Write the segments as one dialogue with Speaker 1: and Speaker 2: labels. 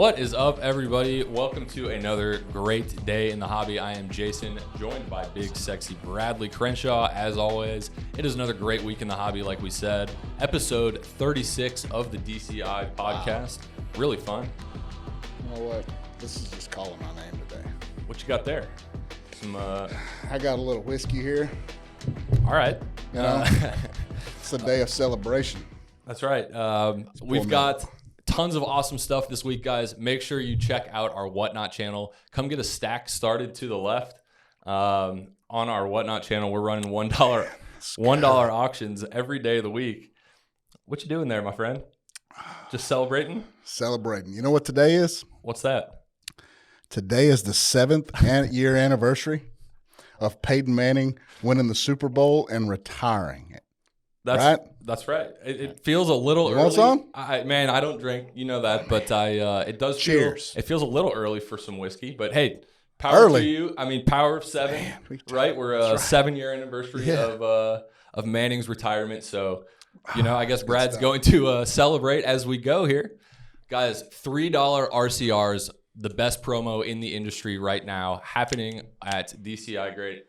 Speaker 1: What is up, everybody? Welcome to another great day in the hobby. I am Jason, joined by big, sexy Bradley Crenshaw. As always, it is another great week in the hobby, like we said. Episode 36 of the DCI Podcast. Really fun.
Speaker 2: You know what? This is just calling my name today.
Speaker 1: What you got there?
Speaker 2: I got a little whiskey here.
Speaker 1: All right.
Speaker 2: You know, it's a day of celebration.
Speaker 1: That's right. We've got tons of awesome stuff this week, guys. Make sure you check out our Whatnot channel. Come get a stack started to the left. On our Whatnot channel, we're running $1 auctions every day of the week. What you doing there, my friend? Just celebrating?
Speaker 2: Celebrating. You know what today is?
Speaker 1: What's that?
Speaker 2: Today is the 7th year anniversary of Peyton Manning winning the Super Bowl and retiring.
Speaker 1: That's right. It feels a little early.
Speaker 2: Want some?
Speaker 1: I don't drink. You know that, but it does.
Speaker 2: Cheers.
Speaker 1: It feels a little early for some whiskey, but hey, power to you. I mean, power of 7, right? We're a 7-year anniversary of Manning's retirement, so I guess Brad's going to celebrate as we go here, guys. $3 RCRs, the best promo in the industry right now, happening at DCI. Great.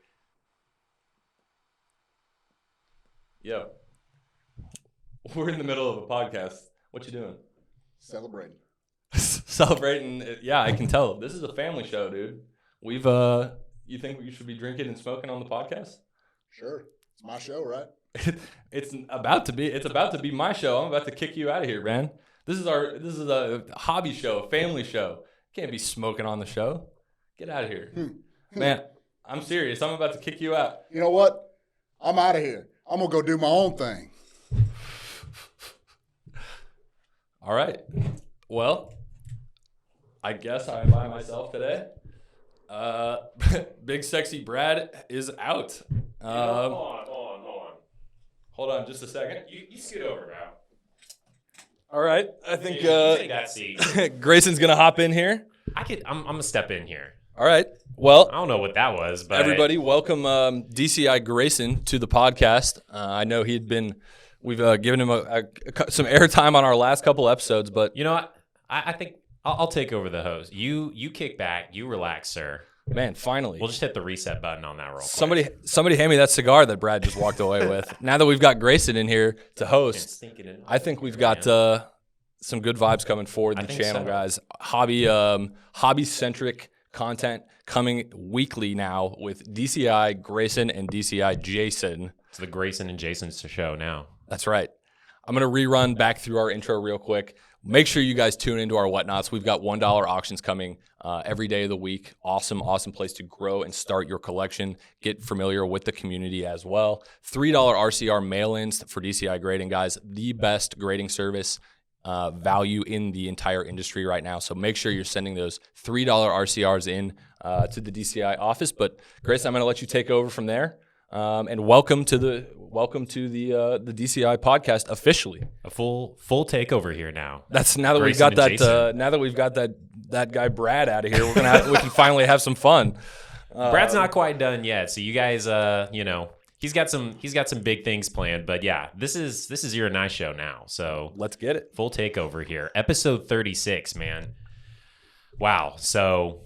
Speaker 1: Yo. We're in the middle of a podcast. What you doing?
Speaker 2: Celebrating.
Speaker 1: Celebrating. Yeah, I can tell. This is a family show, dude. We've you think we should be drinking and smoking on the podcast?
Speaker 2: Sure. It's my show, right?
Speaker 1: It's about to be my show. I'm about to kick you out of here, man. This is a hobby show, a family show. Can't be smoking on the show. Get out of here. Man, I'm serious. I'm about to kick you out.
Speaker 2: You know what? I'm out of here. I'm going to go do my own thing.
Speaker 1: All right. Well, I guess I'm by myself today. Big sexy Brad is out. Hold on just a second.
Speaker 3: You scoot over, bro.
Speaker 1: All right. I think
Speaker 3: You take that seat.
Speaker 1: Grayson's going to hop in here.
Speaker 3: I'm going to step in here.
Speaker 1: All right. Well,
Speaker 3: I don't know what that was, but
Speaker 1: everybody, welcome DCI Grayson to the podcast. I know we've given him some airtime on our last couple episodes, but
Speaker 3: you know what? I think I'll take over the host. You kick back, you relax, sir.
Speaker 1: Man, finally.
Speaker 3: We'll just hit the reset button on that real quick.
Speaker 1: Somebody hand me that cigar that Brad just walked away with. Now that we've got Grayson in here to host, I think we've got some good vibes coming forward in the channel, guys. Hobby-centric content coming weekly now with DCI Grayson and DCI Jason.
Speaker 3: It's the Grayson and Jason show now.
Speaker 1: That's right. I'm going to rerun back through our intro real quick. Make sure you guys tune into our Whatnots. We've got $1 auctions coming every day of the week. Awesome place to grow and start your collection. Get familiar with the community as well. $3 RCR mail-ins for DCI grading, guys. The best grading service value in the entire industry right now. So make sure you're sending those $3 RCRs in to the DCI office. But Grayson, I'm going to let you take over from there. And welcome to the DCI podcast officially.
Speaker 3: A full takeover here now.
Speaker 1: That's now that we've got that guy Brad out of here. We can finally have some fun.
Speaker 3: Brad's not quite done yet, so you guys, he's got some big things planned. But yeah, this is your nice show now. So
Speaker 1: let's get it.
Speaker 3: Full takeover here, episode 36, man. Wow. So.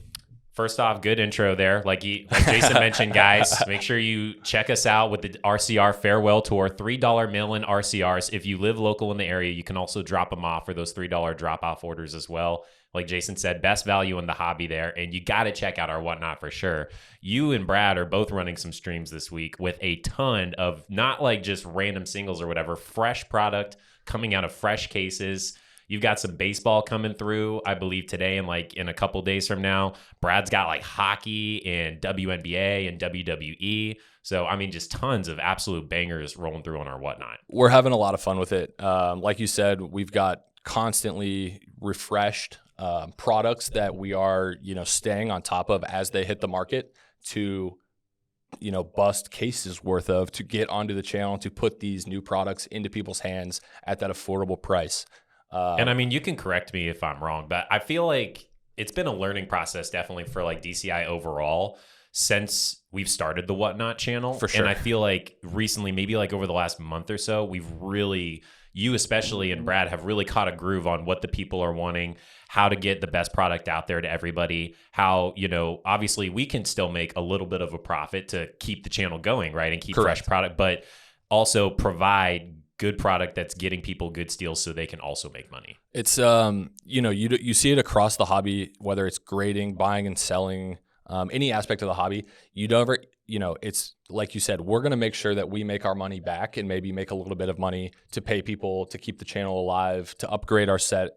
Speaker 3: First off, good intro there. Like Jason mentioned, guys, make sure you check us out with the RCR Farewell Tour, $3 mail-in RCRs. If you live local in the area, you can also drop them off for those $3 drop-off orders as well. Like Jason said, best value in the hobby there, and you got to check out our Whatnot for sure. You and Brad are both running some streams this week with a ton of not like just random singles or whatever, fresh product coming out of fresh cases. You've got some baseball coming through, I believe, today and like in a couple days from now. Brad's got like hockey and WNBA and WWE. So, I mean, just tons of absolute bangers rolling through on our Whatnot.
Speaker 1: We're having a lot of fun with it. Like you said, we've got constantly refreshed products that we are, staying on top of as they hit the market to, bust cases worth of to get onto the channel to put these new products into people's hands at that affordable price.
Speaker 3: And I mean, you can correct me if I'm wrong, but I feel like it's been a learning process definitely for like DCI overall since we've started the Whatnot channel.
Speaker 1: For sure.
Speaker 3: And I feel like recently, maybe like over the last month or so, we've really, you especially and Brad have really caught a groove on what the people are wanting, how to get the best product out there to everybody, how, obviously we can still make a little bit of a profit to keep the channel going, right? And keep
Speaker 1: Correct.
Speaker 3: fresh product, but also provide good product that's getting people good steals so they can also make money.
Speaker 1: It's, you see it across the hobby, whether it's grading, buying and selling, any aspect of the hobby. It's like you said, we're going to make sure that we make our money back and maybe make a little bit of money to pay people to keep the channel alive, to upgrade our set,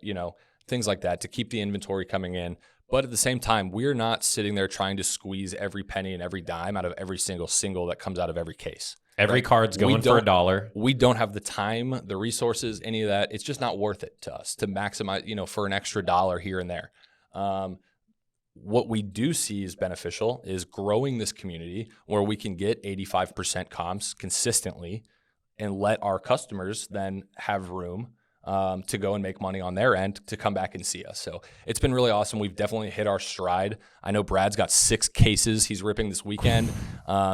Speaker 1: things like that, to keep the inventory coming in. But at the same time, we're not sitting there trying to squeeze every penny and every dime out of every single that comes out of every case.
Speaker 3: Every card's going for $1.
Speaker 1: We don't have the time, the resources, any of that. It's just not worth it to us to maximize, for an extra $1 here and there. What we do see is beneficial is growing this community where we can get 85% comps consistently and let our customers then have room to go and make money on their end to come back and see us. So it's been really awesome. We've definitely hit our stride. I know Brad's got 6 cases he's ripping this weekend.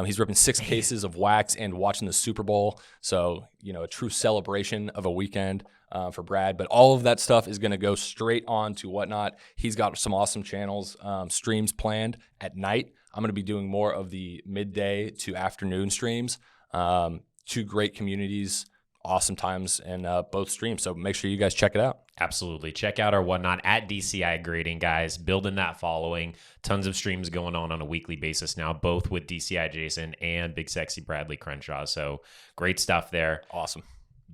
Speaker 1: He's ripping 6 cases of wax and watching the Super Bowl. So, a true celebration of a weekend for Brad. But all of that stuff is going to go straight on to Whatnot. He's got some awesome channels, streams planned at night. I'm going to be doing more of the midday to afternoon streams. 2 great communities. Awesome times in both streams. So make sure you guys check it out.
Speaker 3: Absolutely. Check out our Whatnot at DCI Grading, guys. Building that following. Tons of streams going on a weekly basis now, both with DCI Jason and Big Sexy Bradley Crenshaw. So great stuff there.
Speaker 1: Awesome.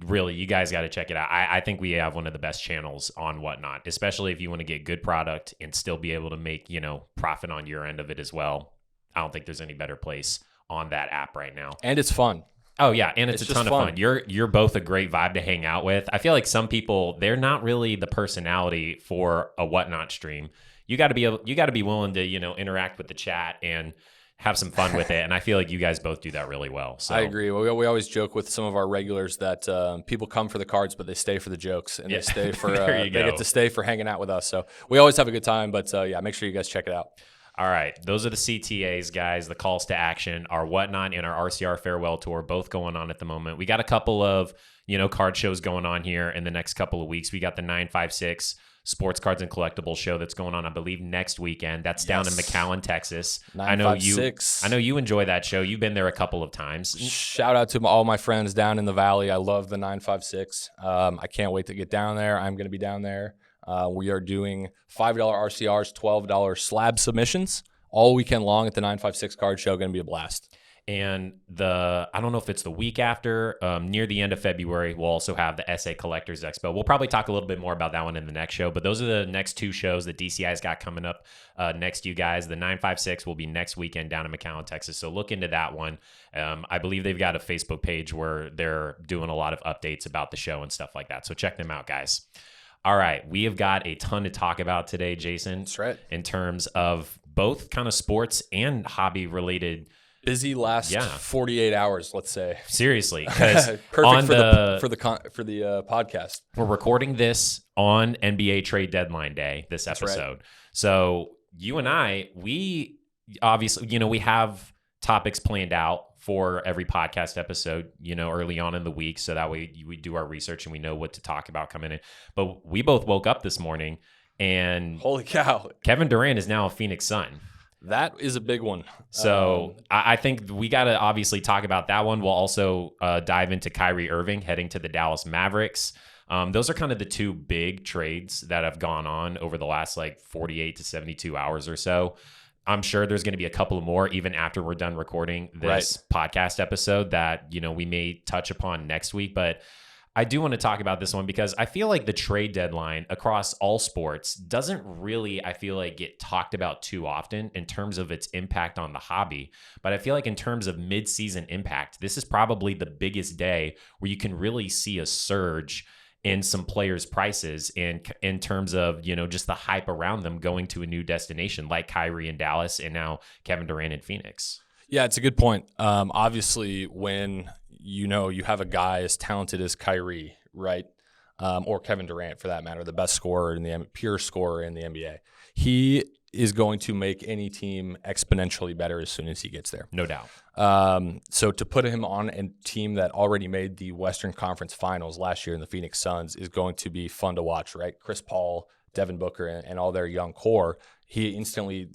Speaker 3: Really, you guys got to check it out. I think we have one of the best channels on Whatnot, especially if you want to get good product and still be able to make, profit on your end of it as well. I don't think there's any better place on that app right now.
Speaker 1: And it's fun.
Speaker 3: Oh yeah, and it's a ton of fun. You're both a great vibe to hang out with. I feel like some people, they're not really the personality for a Whatnot stream. You got to be willing to, interact with the chat and have some fun with it. And I feel like you guys both do that really well. So
Speaker 1: I agree. We always joke with some of our regulars that people come for the cards, but they stay for the jokes and they stay for they get to stay for hanging out with us. So we always have a good time. But make sure you guys check it out.
Speaker 3: All right. Those are the CTAs, guys, the calls to action, our Whatnot and our RCR Farewell Tour, both going on at the moment. We got a couple of, card shows going on here in the next couple of weeks. We got the 956 Sports Cards and Collectibles show that's going on, I believe, next weekend. That's down in McAllen, Texas.
Speaker 1: 956.
Speaker 3: I know you enjoy that show. You've been there a couple of times.
Speaker 1: Shout out to all my friends down in the Valley. I love the 956. I can't wait to get down there. I'm going to be down there. We are doing $5 RCRs, $12 slab submissions all weekend long at the 956 card show. Going to be a blast.
Speaker 3: And I don't know if it's the week after, near the end of February, we'll also have the SA Collectors Expo. We'll probably talk a little bit more about that one in the next show, but those are the next 2 shows that DCI's got coming up next to you guys. The 956 will be next weekend down in McAllen, Texas. So look into that one. I believe they've got a Facebook page where they're doing a lot of updates about the show and stuff like that. So check them out, guys. All right, we have got a ton to talk about today, Jason.
Speaker 1: That's right.
Speaker 3: In terms of both kind of sports and hobby related.
Speaker 1: Busy last 48 hours, let's say.
Speaker 3: Seriously, because
Speaker 1: perfect for the podcast.
Speaker 3: We're recording this on NBA trade deadline day. This episode, right. So you and I, we obviously, we have topics planned out for every podcast episode, early on in the week. So that way we do our research and we know what to talk about coming in. But we both woke up this morning and
Speaker 1: holy cow,
Speaker 3: Kevin Durant is now a Phoenix Sun.
Speaker 1: That is a big one.
Speaker 3: So I think we got to obviously talk about that one. We'll also dive into Kyrie Irving heading to the Dallas Mavericks. Those are kind of the 2 big trades that have gone on over the last 48 to 72 hours or so. I'm sure there's going to be a couple more even after we're done recording this podcast episode that, we may touch upon next week. But I do want to talk about this one because I feel like the trade deadline across all sports doesn't really, I feel like, get talked about too often in terms of its impact on the hobby. But I feel like in terms of mid-season impact, this is probably the biggest day where you can really see a surge in some players' prices in terms of, just the hype around them going to a new destination like Kyrie in Dallas and now Kevin Durant in Phoenix.
Speaker 1: Yeah, it's a good point. Obviously, when you have a guy as talented as Kyrie, right, or Kevin Durant for that matter, the best scorer in the pure scorer in the NBA, he is going to make any team exponentially better as soon as he gets there.
Speaker 3: No doubt.
Speaker 1: So to put him on a team that already made the Western Conference Finals last year in the Phoenix Suns is going to be fun to watch, right? Chris Paul, Devin Booker, and all their young core. They instantly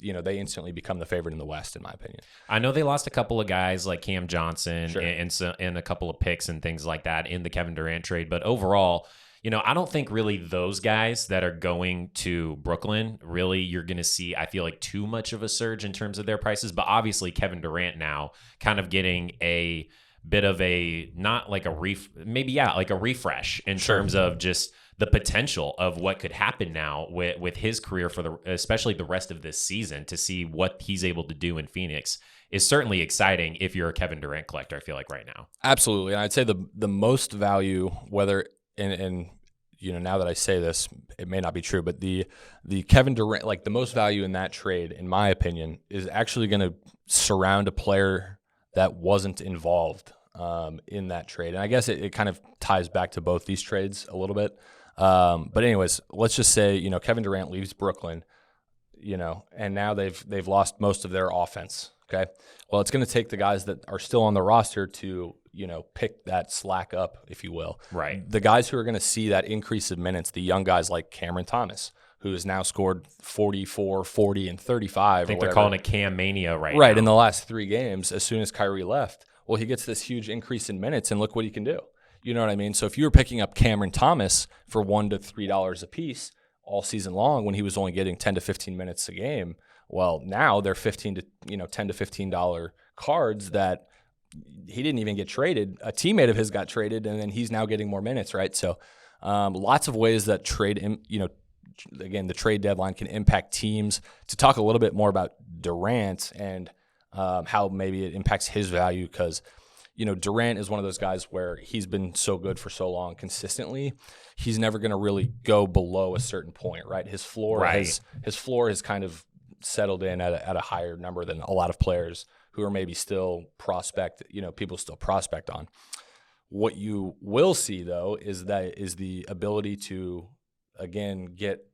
Speaker 1: become the favorite in the West, in my opinion.
Speaker 3: I know they lost a couple of guys like Cam Johnson
Speaker 1: Sure.
Speaker 3: and a couple of picks and things like that in the Kevin Durant trade, but overall, I don't think really those guys that are going to Brooklyn, really you're going to see, I feel like, too much of a surge in terms of their prices. But obviously Kevin Durant now kind of getting a bit of a, not like a like a refresh in terms of just the potential of what could happen now with his career especially the rest of this season, to see what he's able to do in Phoenix is certainly exciting if you're a Kevin Durant collector, I feel like, right now.
Speaker 1: Absolutely. And I'd say the most value, whether and now that I say this, it may not be true, but the Kevin Durant, like the most value in that trade, in my opinion, is actually going to surround a player that wasn't involved in that trade. And I guess it kind of ties back to both these trades a little bit. But anyways, let's just say, Kevin Durant leaves Brooklyn, and now they've lost most of their offense. Okay. Well, it's going to take the guys that are still on the roster to, pick that slack up, if you will.
Speaker 3: Right.
Speaker 1: The guys who are going to see that increase of minutes, the young guys like Cameron Thomas, who has now scored 44, 40, and 35.
Speaker 3: I think they're calling it Cam Mania right now.
Speaker 1: Right, in the last 3 games, as soon as Kyrie left. Well, he gets this huge increase in minutes, and look what he can do. You know what I mean? So if you were picking up Cameron Thomas for $1 to $3 a piece all season long when he was only getting 10 to 15 minutes a game, well, now they're $10 to $15 cards that he didn't even get traded. A teammate of his got traded, and then he's now getting more minutes, right? So lots of ways that again, the trade deadline can impact teams. To talk a little bit more about Durant and how maybe it impacts his value, because Durant is one of those guys where he's been so good for so long consistently. He's never going to really go below a certain point, right? His floor has kind of settled in at a higher number than a lot of players who are maybe still people still prospect on. What you will see, though, is the ability to, again, get,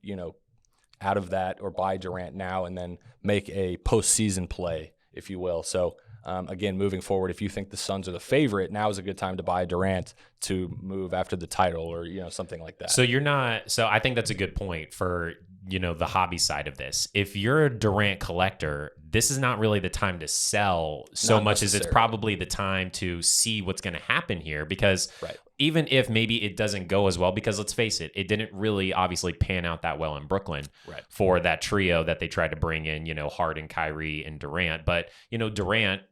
Speaker 1: out of that or buy Durant now and then make a postseason play, if you will. So, again, moving forward, if you think the Suns are the favorite, now is a good time to buy Durant to move after the title or, something like that.
Speaker 3: So I think that's a good point for, the hobby side of this. If you're a Durant collector, this is not really the time to sell so much as it's probably the time to see what's going to happen here, because even if maybe it doesn't go as well, because let's face it, it didn't really obviously pan out that well in Brooklyn for that trio that they tried to bring in, Harden, Kyrie, and Durant. But, Durant,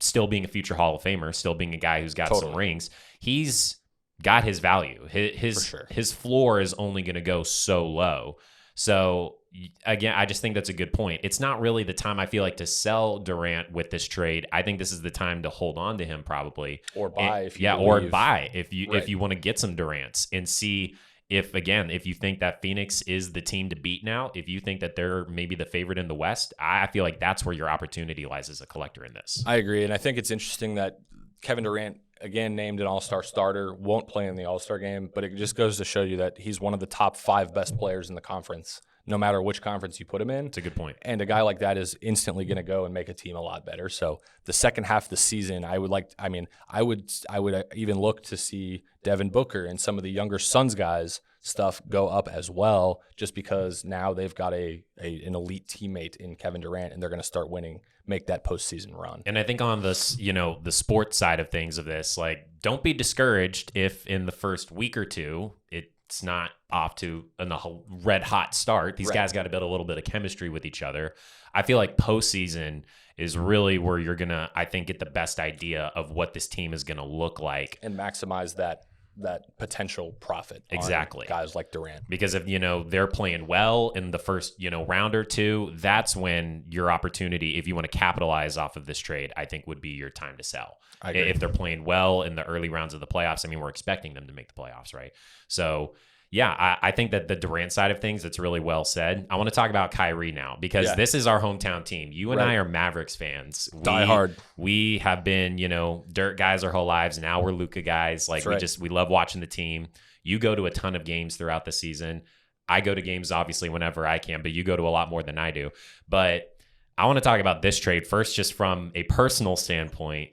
Speaker 3: still being a future Hall of Famer, still being a guy who's got some rings, he's got his value. His floor is only going to go so low. So again, I just think that's a good point. It's not really the time, I feel like, to sell Durant with this trade. I think this is the time to hold on to him, probably,
Speaker 1: or buy if you
Speaker 3: if you want to get some Durants and see if you think that Phoenix is the team to beat now. If you think that they're maybe the favorite in the West, I feel like that's where your opportunity lies as a collector in this.
Speaker 1: I agree, and I think it's interesting that Kevin Durant, again named an All-Star starter, won't play in the All-Star game, but it just goes to show you that he's one of the top 5 best players in the conference, no matter which conference you put him in.
Speaker 3: It's a good point.
Speaker 1: And a guy like that is instantly going to go and make a team a lot better. So the second half of the season, I would even look to see Devin Booker and some of the younger Suns guys stuff go up as well, just because now they've got an elite teammate in Kevin Durant, and they're going to start winning, make that postseason run.
Speaker 3: And I think on this, the sports side of things of this, like, don't be discouraged if in the first week or two it's not off to a red hot start. These guys got to build a little bit of chemistry with each other. I feel like postseason is really where you're going to, I think, get the best idea of what this team is going to look like
Speaker 1: and maximize that potential profit
Speaker 3: exactly
Speaker 1: on guys like Durant.
Speaker 3: Because if they're playing well in the first round or two, that's when your opportunity, if you want to capitalize off of this trade, I think would be your time to sell.
Speaker 1: I agree.
Speaker 3: If they're playing well in the early rounds of the playoffs, I mean, we're expecting them to make the playoffs, right? So yeah, I think that the Durant side of things, it's really well said. I want to talk about Kyrie now, because this is our hometown team. You and I are Mavericks fans.
Speaker 1: Die hard.
Speaker 3: We have been, Dirt guys our whole lives. Now we're Luka guys. Like, we love watching the team. You go to a ton of games throughout the season. I go to games obviously whenever I can, but you go to a lot more than I do. But I want to talk about this trade first, just from a personal standpoint.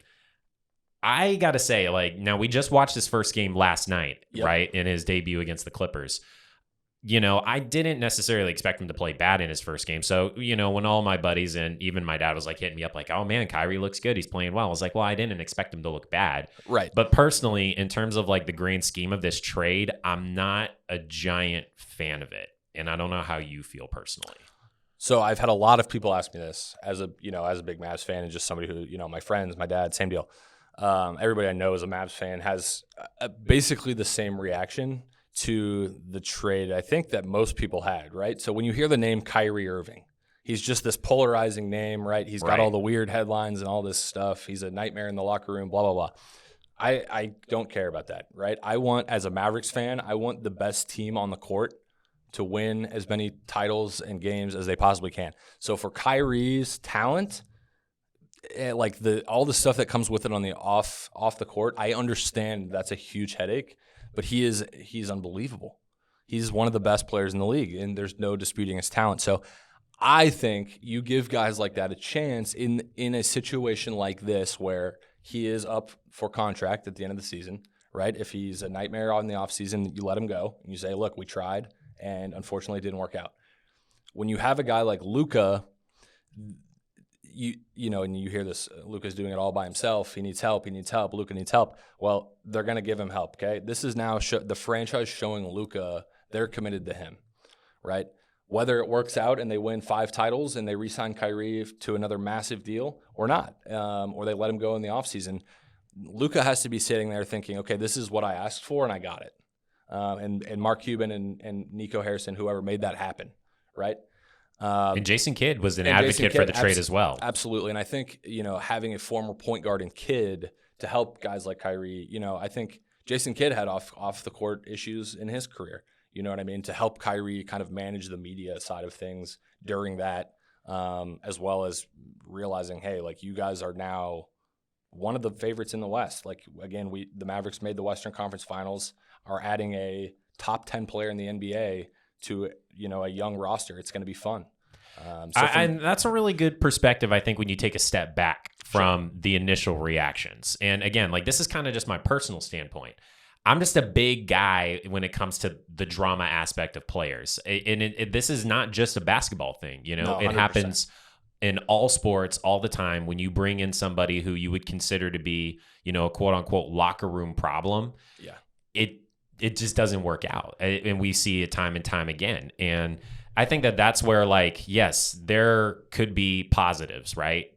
Speaker 3: I got to say, like, now we just watched his first game last night, right? In his debut against the Clippers. You know, I didn't necessarily expect him to play bad in his first game. So, you know, when all my buddies and even my dad was like hitting me up like, oh man, Kyrie looks good, he's playing well. I was like, well, I didn't expect him to look bad.
Speaker 1: Right.
Speaker 3: But personally, in terms of like the grand scheme of this trade, I'm not a giant fan of it. And I don't know how you feel personally.
Speaker 1: So I've had a lot of people ask me this as a big Mavs fan, and just somebody who, you know, my friends, my dad, same deal. Everybody I know is a Mavs fan has basically the same reaction to the trade, I think, that most people had, right? So when you hear the name Kyrie Irving, he's just this polarizing name, right? He's got all the weird headlines and all this stuff. He's a nightmare in the locker room, blah, blah, blah. I don't care about that, right? I want, as a Mavericks fan, I want the best team on the court to win as many titles and games as they possibly can. So for Kyrie's talent, like all the stuff that comes with it on the off the court, I understand that's a huge headache. But he's unbelievable. He's one of the best players in the league, and there's no disputing his talent. So I think you give guys like that a chance in a situation like this where he is up for contract at the end of the season, right? If he's a nightmare on the offseason, you let him go, and you say, look, we tried, and unfortunately it didn't work out. When you have a guy like Luka, you know, and you hear this, Luka's doing it all by himself. He needs help. Luka needs help. Well, they're going to give him help, okay? This is now the franchise showing Luka they're committed to him, right? Whether it works out and they win 5 titles and they re-sign Kyrie to another massive deal or not, or they let him go in the offseason, Luka has to be sitting there thinking, okay, this is what I asked for and I got it. And Mark Cuban and Nico Harrison, whoever made that happen, right?
Speaker 3: And Jason Kidd was an advocate for the trade as well.
Speaker 1: Absolutely. And I think, you know, having a former point guard in Kidd to help guys like Kyrie, you know, I think Jason Kidd had off the court issues in his career, you know what I mean, to help Kyrie kind of manage the media side of things during that, as well as realizing, hey, like, you guys are now one of the favorites in the West. Like, again, the Mavericks made the Western Conference Finals, are adding a top 10 player in the NBA to, you know, a young roster. It's going to be fun.
Speaker 3: And that's a really good perspective, I think, when you take a step back from the initial reactions. And again, like, this is kind of just my personal standpoint. I'm just a big guy when it comes to the drama aspect of players. And this is not just a basketball thing. You know, it happens in all sports all the time when you bring in somebody who you would consider to be, you know, a quote unquote locker room problem. Yeah. It just doesn't work out. And we see it time and time again. And I think that's where, like, yes, there could be positives, right?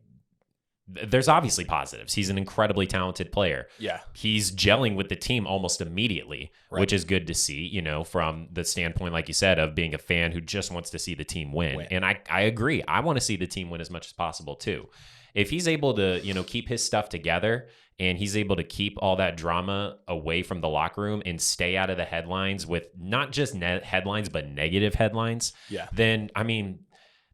Speaker 3: There's obviously positives. He's an incredibly talented player. Yeah. He's gelling with the team almost immediately, which is good to see, you know, from the standpoint, like you said, of being a fan who just wants to see the team win. And I agree. I want to see the team win as much as possible too. If he's able to, you know, keep his stuff together and he's able to keep all that drama away from the locker room and stay out of the headlines with not just headlines, but negative headlines, then, I mean,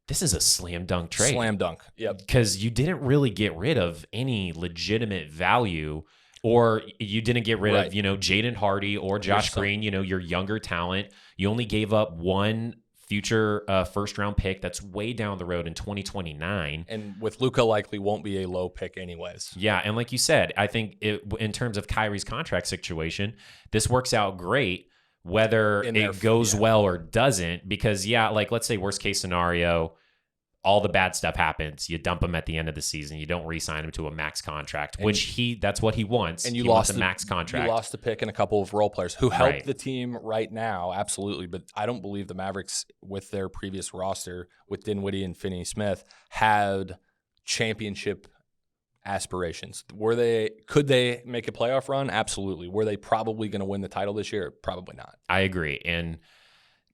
Speaker 3: this is a slam dunk trade.
Speaker 1: Slam dunk. Yep.
Speaker 3: Because you didn't really get rid of any legitimate value, or you didn't get rid of, you know, Jaden Hardy or Josh Green, you know, your younger talent. You only gave up one future first round pick that's way down the road in 2029.
Speaker 1: And with Luka likely won't be a low pick anyways.
Speaker 3: Yeah. And like you said, I think in terms of Kyrie's contract situation, this works out great. Whether it goes well or doesn't, because, like, let's say worst case scenario, all the bad stuff happens. You dump him at the end of the season. You don't re-sign him to a max contract, which that's what he wants. And he wants a max contract.
Speaker 1: You lost the pick and a couple of role players who help the team right now, absolutely. But I don't believe the Mavericks, with their previous roster, with Dinwiddie and Finney-Smith, had championship aspirations. Could they make a playoff run? Absolutely. Were they probably going to win the title this year? Probably not.
Speaker 3: I agree. And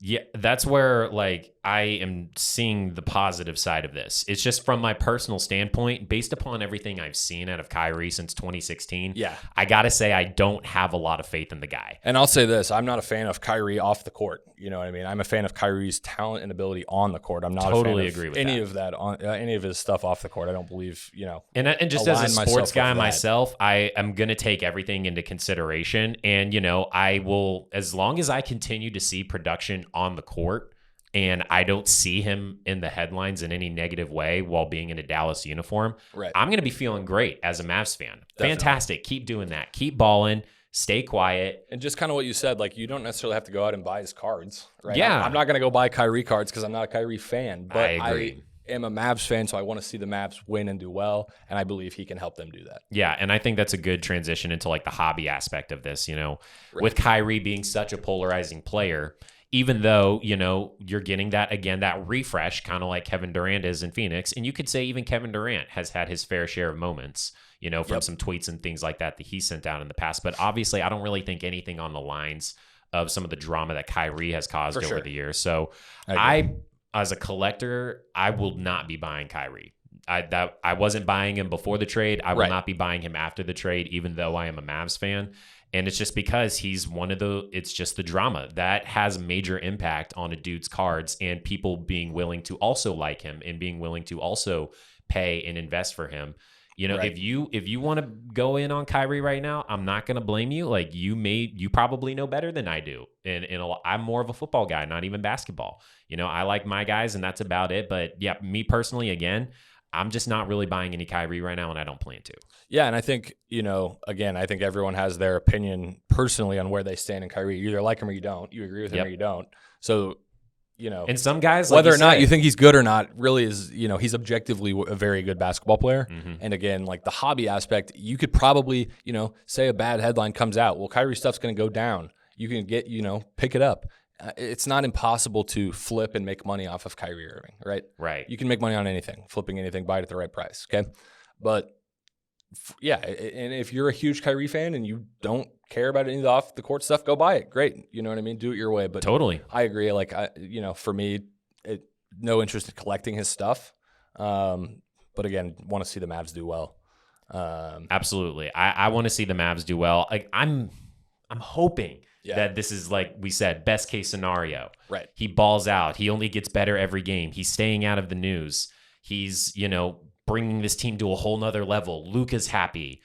Speaker 3: yeah, that's where, like, I am seeing the positive side of this. It's just from my personal standpoint, based upon everything I've seen out of Kyrie since 2016. Yeah, I gotta say I don't have a lot of faith in the guy.
Speaker 1: And I'll say this: I'm not a fan of Kyrie off the court. You know what I mean? I'm a fan of Kyrie's talent and ability on the court. I'm not
Speaker 3: totally
Speaker 1: a fan
Speaker 3: agree with
Speaker 1: any of that on any of his stuff off the court. I don't believe, you know.
Speaker 3: And just as a sports guy myself, I am gonna take everything into consideration. And, you know, I will, as long as I continue to see production on the court and I don't see him in the headlines in any negative way while being in a Dallas uniform,
Speaker 1: Right.
Speaker 3: I'm going to be feeling great as a Mavs fan.
Speaker 1: Definitely.
Speaker 3: Fantastic. Keep doing that. Keep balling. Stay quiet.
Speaker 1: And just kind of what you said, like you don't necessarily have to go out and buy his cards, right?
Speaker 3: Yeah.
Speaker 1: I'm not going to go buy Kyrie cards because I'm not a Kyrie fan, but
Speaker 3: I agree.
Speaker 1: I am a Mavs fan, so I want to see the Mavs win and do well, and I believe he can help them do that.
Speaker 3: Yeah, and I think that's a good transition into like the hobby aspect of this,
Speaker 1: Right.
Speaker 3: with Kyrie being such a polarizing player, even though, you're getting that, again, that refresh, kind of like Kevin Durant is in Phoenix. And you could say even Kevin Durant has had his fair share of moments, from some tweets and things like that he sent out in the past. But obviously, I don't really think anything on the lines of some of the drama that Kyrie has caused over the years. So I as a collector, I will not be buying Kyrie. I wasn't buying him before the trade. I will not be buying him after the trade, even though I am a Mavs fan. And it's just because he's it's just the drama that has major impact on a dude's cards and people being willing to also like him and being willing to also pay and invest for him. If you want to go in on Kyrie right now, I'm not going to blame you. Like you probably know better than I do. And I'm more of a football guy, not even basketball. I like my guys and that's about it. But yeah, me personally, again, I'm just not really buying any Kyrie right now, and I don't plan to.
Speaker 1: Yeah, and I think, again, I think everyone has their opinion personally on where they stand in Kyrie. You either like him or you don't. You agree with him or you don't. So,
Speaker 3: and some guys,
Speaker 1: whether or not you think he's good or not, really is, he's objectively a very good basketball player. Mm-hmm. And again, like the hobby aspect, you could probably, say a bad headline comes out. Well, Kyrie stuff's going to go down. You can get, pick it up. It's not impossible to flip and make money off of Kyrie Irving, right?
Speaker 3: Right.
Speaker 1: You can make money on anything, flipping anything, buy it at the right price, okay? But, yeah, and if you're a huge Kyrie fan and you don't care about any of the off-the-court stuff, go buy it. Great. You know what I mean? Do it your way. But
Speaker 3: totally.
Speaker 1: I agree. Like, for me, no interest in collecting his stuff. But, again, want to see the Mavs do well.
Speaker 3: Absolutely. I want to see the Mavs do well. Like, I'm hoping that this is, like we said, best case scenario.
Speaker 1: Right.
Speaker 3: He balls out. He only gets better every game. He's staying out of the news. He's, bringing this team to a whole nother level. Luka's happy.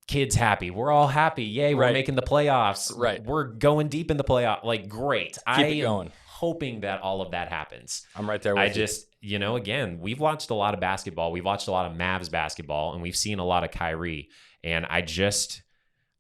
Speaker 3: Kids happy. We're all happy. Yay, we're making the playoffs.
Speaker 1: Right.
Speaker 3: We're going deep in the playoff. Like, great.
Speaker 1: Keep it going.
Speaker 3: Hoping that all of that happens.
Speaker 1: I'm right there with you.
Speaker 3: Again, we've watched a lot of basketball. We've watched a lot of Mavs basketball, and we've seen a lot of Kyrie. And I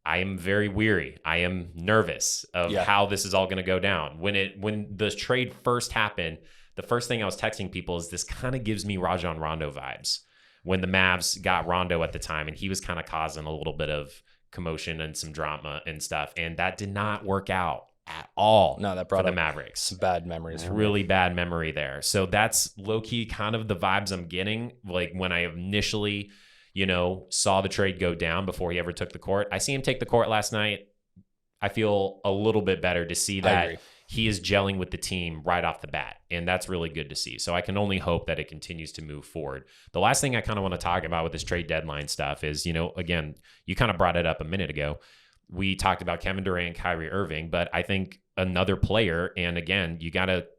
Speaker 3: am very weary. I am nervous of how this is all going to go down. When the trade first happened, the first thing I was texting people is this kind of gives me Rajon Rondo vibes when the Mavs got Rondo at the time, and he was kind of causing a little bit of commotion and some drama and stuff. And that did not work out at all.
Speaker 1: No, that brought
Speaker 3: for the
Speaker 1: up
Speaker 3: Mavericks.
Speaker 1: Bad memories.
Speaker 3: Really bad memory there. So that's low-key kind of the vibes I'm getting. Like when I initially saw the trade go down before he ever took the court. I see him take the court last night. I feel a little bit better to see that he is gelling with the team right off the bat. And that's really good to see. So I can only hope that it continues to move forward. The last thing I kind of want to talk about with this trade deadline stuff is, again, you kind of brought it up a minute ago. We talked about Kevin Durant, Kyrie Irving, but I think another player, and again,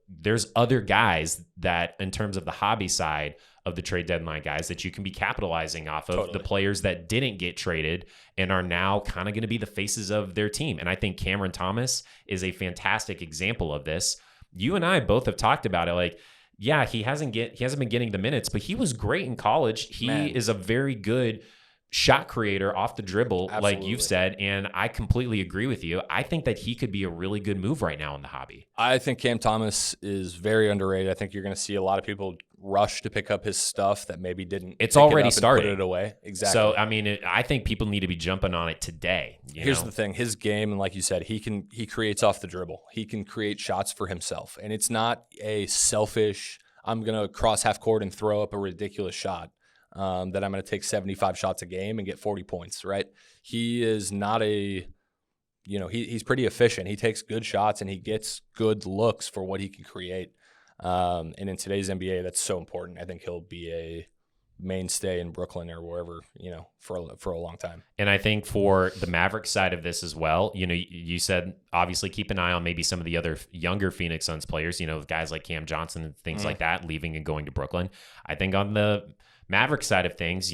Speaker 3: there's other guys that in terms of the hobby side of the trade deadline guys that you can be capitalizing off of, the players that didn't get traded and are now kind of going to be the faces of their team. And I think Cameron Thomas is a fantastic example of this. You and I both have talked about it. Like, yeah, he hasn't been getting the minutes, but he was great in college. He is a very good shot creator off the dribble, like you've said, and I completely agree with you. I think that he could be a really good move right now in the hobby.
Speaker 1: I think Cam Thomas is very underrated. I think you're going to see a lot of people rush to pick up his stuff that maybe didn't.
Speaker 3: It's already started.
Speaker 1: Put it away. Exactly.
Speaker 3: So, I mean, I think people need to be jumping on it today.
Speaker 1: Here's the thing. His game, and like you said, he creates off the dribble. He can create shots for himself. And it's not a selfish, I'm going to cross half court and throw up a ridiculous shot. That I'm going to take 75 shots a game and get 40 points, right? He is not he's pretty efficient. He takes good shots and he gets good looks for what he can create. And in today's NBA, that's so important. I think he'll be a mainstay in Brooklyn or wherever, for a long time.
Speaker 3: And I think for the Mavericks side of this as well, you said obviously keep an eye on maybe some of the other younger Phoenix Suns players, guys like Cam Johnson and things like that, leaving and going to Brooklyn. I think on the Maverick side of things,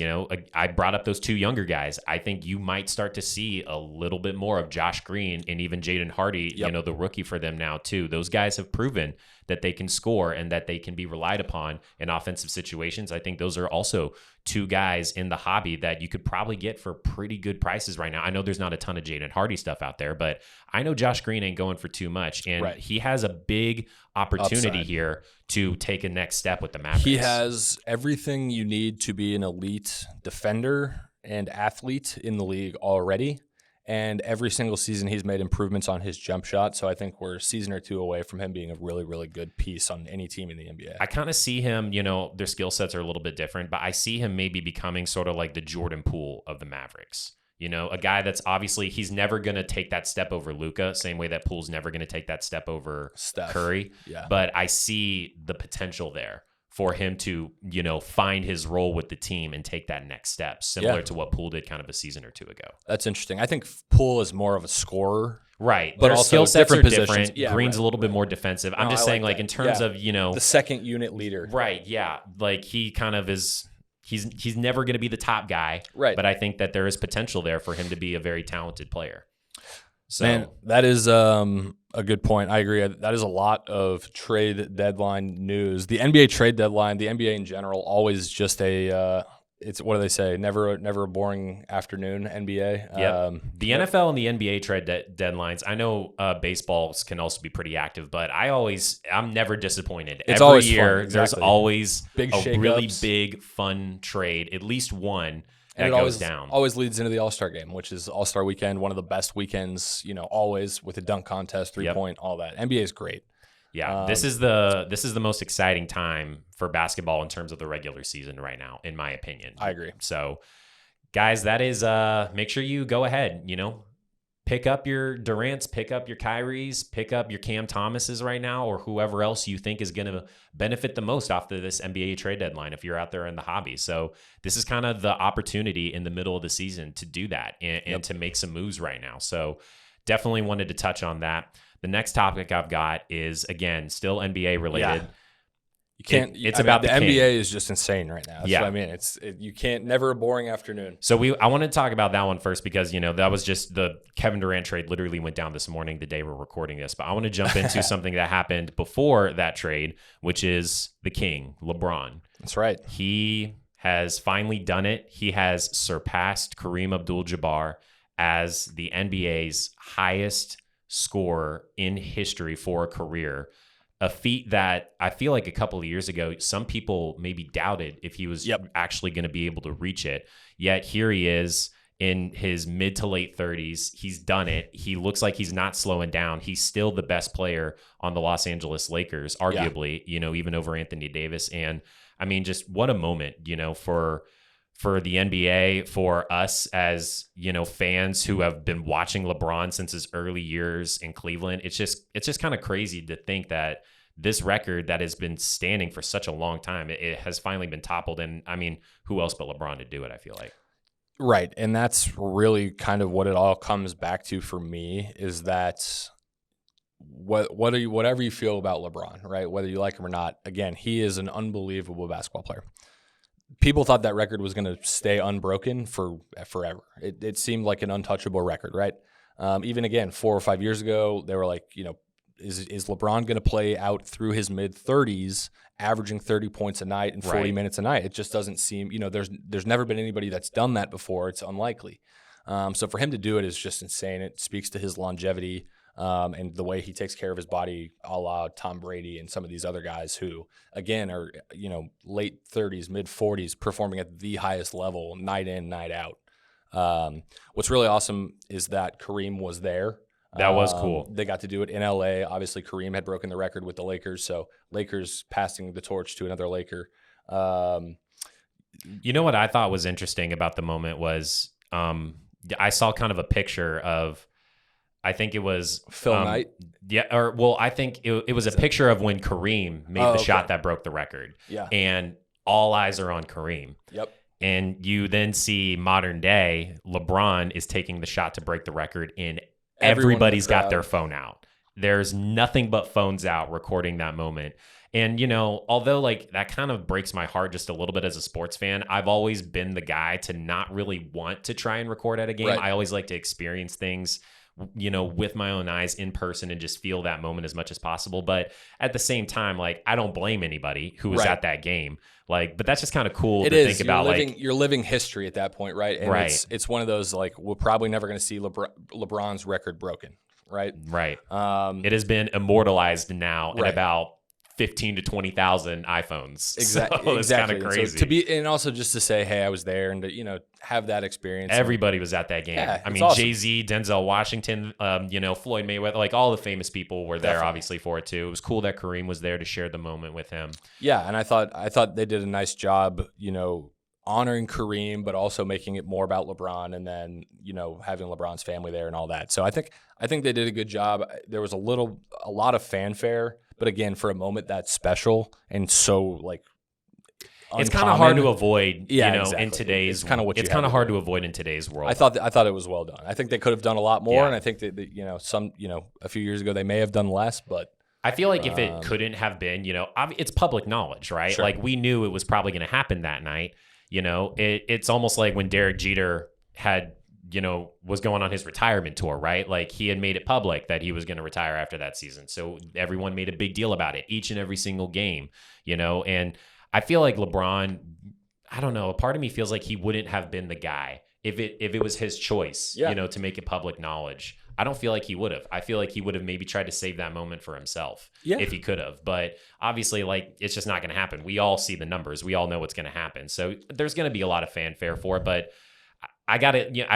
Speaker 3: I brought up those two younger guys. I think you might start to see a little bit more of Josh Green and even Jaden Hardy, the rookie for them now too. Those guys have proven that they can score and that they can be relied upon in offensive situations. I think those are also two guys in the hobby that you could probably get for pretty good prices right now. I know there's not a ton of Jaden Hardy stuff out there, but I know Josh Green ain't going for too much. And he has a big opportunity here to take a next step with the Mavericks.
Speaker 1: He has everything you need to be an elite defender and athlete in the league already. And every single season he's made improvements on his jump shot. So I think we're a season or two away from him being a really, really good piece on any team in the NBA.
Speaker 3: I kind of see him, their skill sets are a little bit different, but I see him maybe becoming sort of like the Jordan Poole of the Mavericks. A guy that's obviously, he's never going to take that step over Luka, same way that Poole's never going to take that step over
Speaker 1: Steph.
Speaker 3: Curry.
Speaker 1: Yeah.
Speaker 3: But I see the potential there for him to, find his role with the team and take that next step, similar to what Poole did kind of a season or two ago.
Speaker 1: That's interesting. I think Poole is more of a scorer.
Speaker 3: Right.
Speaker 1: But
Speaker 3: their
Speaker 1: also
Speaker 3: skill sets are
Speaker 1: different
Speaker 3: different.
Speaker 1: Yeah,
Speaker 3: Green's a little bit more defensive. I'm just saying, like in terms of,
Speaker 1: the second unit leader.
Speaker 3: Right. Yeah. Like he kind of is, he's never going to be the top guy.
Speaker 1: Right.
Speaker 3: But I think that there is potential there for him to be a very talented player. So,
Speaker 1: man, that is a good point. I agree. That is a lot of trade deadline news. The NBA trade deadline, the NBA in general, always just it's what do they say? Never a boring afternoon. NBA.
Speaker 3: Yeah. The NFL and the NBA trade deadlines. I know baseballs can also be pretty active, but I'm never disappointed.
Speaker 1: It's
Speaker 3: Every
Speaker 1: always
Speaker 3: year,
Speaker 1: fun. Exactly.
Speaker 3: There's always
Speaker 1: big
Speaker 3: a really
Speaker 1: shakeups.
Speaker 3: Big fun trade, at least one. That
Speaker 1: And
Speaker 3: goes down.
Speaker 1: Always leads into the All-Star game, which is All-Star weekend, one of the best weekends, always with a dunk contest, 3-point, all that. NBA is great.
Speaker 3: Yeah, this is the most exciting time for basketball in terms of the regular season right now, in my opinion.
Speaker 1: I agree.
Speaker 3: So, guys, that is make sure you go ahead, pick up your Durants, pick up your Kyries, pick up your Cam Thomases right now, or whoever else you think is going to benefit the most off of this NBA trade deadline if you're out there in the hobby. So this is kind of the opportunity in the middle of the season to do that and to make some moves right now. So definitely wanted to touch on that. The next topic I've got is, again, still NBA related.
Speaker 1: Yeah. You can't. The NBA is just insane right now. That's what I mean. You can't. Never a boring afternoon.
Speaker 3: So I want to talk about that one first because that was just the Kevin Durant trade. Literally went down this morning, the day we're recording this. But I want to jump into something that happened before that trade, which is the King, LeBron.
Speaker 1: That's right.
Speaker 3: He has finally done it. He has surpassed Kareem Abdul-Jabbar as the NBA's highest scorer in history for a career. A feat that I feel like a couple of years ago, some people maybe doubted if he was actually going to be able to reach it. Yet here he is in his mid to late 30s. He's done it. He looks like he's not slowing down. He's still the best player on the Los Angeles Lakers, arguably, even over Anthony Davis. And I mean, just what a moment, for the NBA, for us as, fans who have been watching LeBron since his early years in Cleveland. It's just kind of crazy to think that this record that has been standing for such a long time, it has finally been toppled. And I mean, who else but LeBron to do it, I feel like.
Speaker 1: Right. And that's really kind of what it all comes back to for me is that whatever you feel about LeBron, right? Whether you like him or not, again, he is an unbelievable basketball player. People thought that record was going to stay unbroken for forever. It seemed like an untouchable record, right? Even again, 4 or 5 years ago, they were like, is LeBron going to play out through his mid-30s, averaging 30 points a night and 40 minutes a night? It just doesn't seem, there's never been anybody that's done that before. It's unlikely. So for him to do it is just insane. It speaks to his longevity and the way he takes care of his body, a la Tom Brady and some of these other guys who, again, are, late 30s, mid 40s, performing at the highest level night in, night out. What's really awesome is that Kareem was there.
Speaker 3: That was cool.
Speaker 1: They got to do it in LA. Obviously, Kareem had broken the record with the Lakers, so Lakers passing the torch to another Laker.
Speaker 3: You know what I thought was interesting about the moment was I saw kind of a picture of, I think it was
Speaker 1: Phil Knight.
Speaker 3: Yeah, I think it was a picture of when Kareem made the shot that broke the record.
Speaker 1: Yeah.
Speaker 3: And all eyes are on Kareem.
Speaker 1: Yep.
Speaker 3: And you then see modern day LeBron is taking the shot to break the record, and everybody's got their phone out. There's nothing but phones out recording that moment. And, although like that kind of breaks my heart just a little bit as a sports fan, I've always been the guy to not really want to try and record at a game.
Speaker 1: Right.
Speaker 3: I always like to experience things, with my own eyes in person and just feel that moment as much as possible. But at the same time, like, I don't blame anybody who was
Speaker 1: Right.
Speaker 3: at that game. Like, but that's just kind of cool
Speaker 1: It
Speaker 3: to
Speaker 1: is.
Speaker 3: think about.
Speaker 1: You're living history at that point, right? And
Speaker 3: Right.
Speaker 1: it's one of those, like, we're probably never going to see LeBron's record broken, right?
Speaker 3: Right. It has been immortalized now in
Speaker 1: Right.
Speaker 3: about 15 to 20,000 iPhones.
Speaker 1: Exactly.
Speaker 3: So it's kind of crazy.
Speaker 1: So to be, and also just to say, hey, I was there, and to have that experience.
Speaker 3: Everybody was at that game.
Speaker 1: Yeah,
Speaker 3: I
Speaker 1: it's
Speaker 3: mean,
Speaker 1: awesome.
Speaker 3: Jay-Z, Denzel Washington, Floyd Mayweather, like all the famous people were there,
Speaker 1: Definitely.
Speaker 3: obviously, for it too. It was cool that Kareem was there to share the moment with him.
Speaker 1: Yeah, and I thought they did a nice job, honoring Kareem, but also making it more about LeBron, and then having LeBron's family there and all that. So I think they did a good job. There was a lot of fanfare, but again, for a moment that's special and so like
Speaker 3: It's kind of hard to
Speaker 1: uncommon.
Speaker 3: avoid,
Speaker 1: Yeah,
Speaker 3: in
Speaker 1: exactly.
Speaker 3: today's.
Speaker 1: It's kinda what you
Speaker 3: It's
Speaker 1: had
Speaker 3: kind
Speaker 1: to
Speaker 3: of hard
Speaker 1: do.
Speaker 3: to avoid in today's world.
Speaker 1: I thought it was well done. I think they could have done a lot more,
Speaker 3: Yeah.
Speaker 1: and I think that a few years ago they may have done less, but
Speaker 3: I feel like if it couldn't have been, it's public knowledge, right?
Speaker 1: Sure.
Speaker 3: Like we knew it was probably going to happen that night. It's almost like when Derek Jeter had, was going on his retirement tour, right? Like he had made it public that he was going to retire after that season. So everyone made a big deal about it each and every single game, and I feel like LeBron, I don't know, a part of me feels like he wouldn't have been the guy if it was his choice,
Speaker 1: Yeah.
Speaker 3: to make it public knowledge. I don't feel like he would have. I feel like he would have maybe tried to save that moment for himself if he could have. But obviously, like, it's just not going to happen. We all see the numbers. We all know what's going to happen. So there's going to be a lot of fanfare for it. But I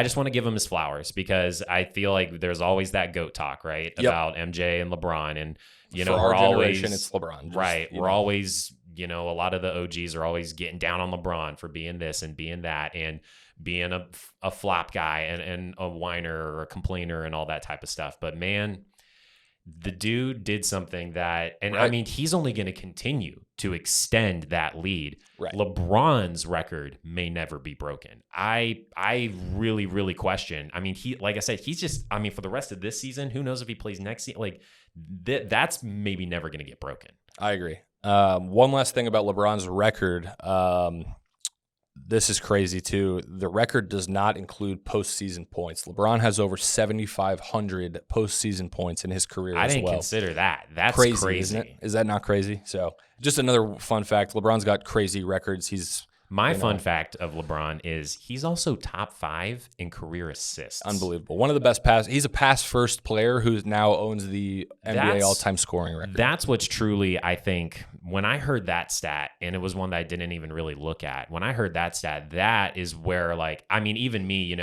Speaker 3: just want to give him his flowers because I feel like there's always that GOAT talk, right?
Speaker 1: Yep.
Speaker 3: About MJ and LeBron. And,
Speaker 1: for our
Speaker 3: we're always,
Speaker 1: generation, it's LeBron. Just,
Speaker 3: right. We're always, a lot of the OGs are always getting down on LeBron for being this and being that and being a flop guy and a whiner or a complainer and all that type of stuff. But man, the dude did something that, and
Speaker 1: Right.
Speaker 3: I mean, he's only going to continue to extend that lead.
Speaker 1: Right.
Speaker 3: LeBron's record may never be broken. I really, really question. I mean, like I said, he's just, I mean, for the rest of this season, who knows if he plays next season? Like that's maybe never going to get broken.
Speaker 1: I agree. One last thing about LeBron's record. This is crazy too. The record does not include postseason points. LeBron has over 7,500 postseason points in his career
Speaker 3: I
Speaker 1: as
Speaker 3: didn't
Speaker 1: well.
Speaker 3: consider that. That's
Speaker 1: Crazy, isn't it? Is that not crazy? So just another fun fact. LeBron's got crazy records. He's
Speaker 3: My fun fact of LeBron is he's also top 5 in career assists.
Speaker 1: unbelievable. One of the best pass. He's a pass first player who now owns the NBA all-time scoring record.
Speaker 3: That's what's truly, I think, when I heard that stat, and it was one that I didn't even really look at. When I heard that stat, that is where, like, I mean, even me,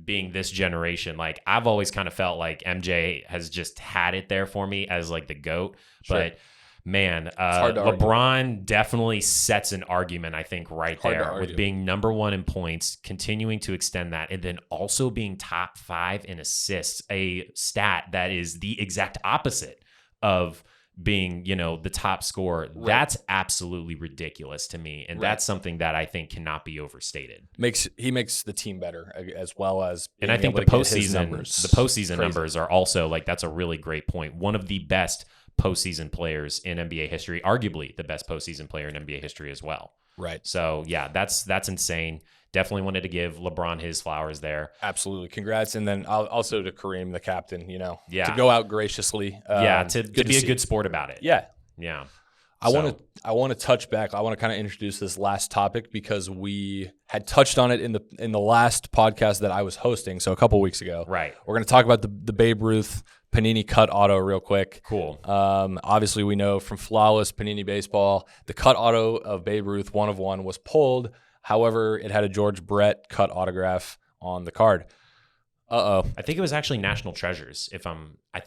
Speaker 3: being this generation, like I've always kind of felt like MJ has just had it there for me as like the GOAT.
Speaker 1: Sure.
Speaker 3: But man,
Speaker 1: hard to argue.
Speaker 3: LeBron definitely sets an argument, I think, right
Speaker 1: Hard to
Speaker 3: there
Speaker 1: argue.
Speaker 3: with being number 1 in points, continuing to extend that, and then also being top 5 in assists, a stat that is the exact opposite of being, the top scorer.
Speaker 1: Right.
Speaker 3: That's absolutely ridiculous to me. And
Speaker 1: Right.
Speaker 3: that's something that I think cannot be overstated.
Speaker 1: He makes the team better as well as
Speaker 3: And I
Speaker 1: being
Speaker 3: think the
Speaker 1: able to get his
Speaker 3: postseason
Speaker 1: numbers. Crazy.
Speaker 3: numbers are also like, that's a really great point. One of the best postseason players in NBA history, arguably the best postseason player in NBA history as well.
Speaker 1: Right.
Speaker 3: So yeah, that's insane. Definitely wanted to give LeBron his flowers there.
Speaker 1: Absolutely. Congrats. And then also to Kareem, the captain,
Speaker 3: Yeah.
Speaker 1: to go out graciously.
Speaker 3: To be a
Speaker 1: see.
Speaker 3: good sport about it.
Speaker 1: Yeah.
Speaker 3: Yeah.
Speaker 1: I want to touch back. I want to kind of introduce this last topic because we had touched on it in the last podcast that I was hosting. So a couple weeks ago,
Speaker 3: Right.
Speaker 1: We're going to talk about the Babe Ruth Panini cut auto real quick.
Speaker 3: Cool.
Speaker 1: Obviously, we know from Flawless Panini Baseball, the cut auto of Babe Ruth 1/1 was pulled. However, it had a George Brett cut autograph on the card.
Speaker 3: I think it was actually National Treasures. I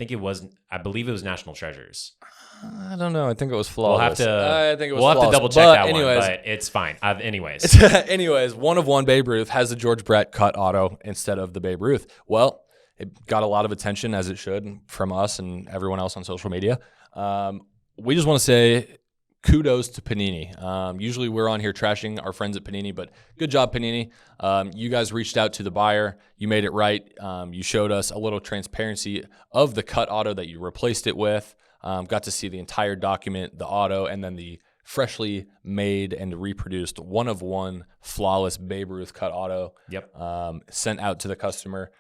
Speaker 3: believe it was National Treasures.
Speaker 1: I don't know. I think it was Flawless. I think it was
Speaker 3: We'll have to
Speaker 1: Flawless.
Speaker 3: double check
Speaker 1: But
Speaker 3: that
Speaker 1: anyways,
Speaker 3: one, but it's fine. Anyways.
Speaker 1: Anyways, 1/1 Babe Ruth has the George Brett cut auto instead of the Babe Ruth. Well, it got a lot of attention, as it should, from us and everyone else on social media. We just want to say kudos to Panini. Usually we're on here trashing our friends at Panini, but good job, Panini. You guys reached out to the buyer. You made it right. You showed us a little transparency of the cut auto that you replaced it with. Got to see the entire document, the auto, and then the freshly made and reproduced one-of-one flawless Babe Ruth cut auto.
Speaker 3: Yep.
Speaker 1: Sent out to the customer.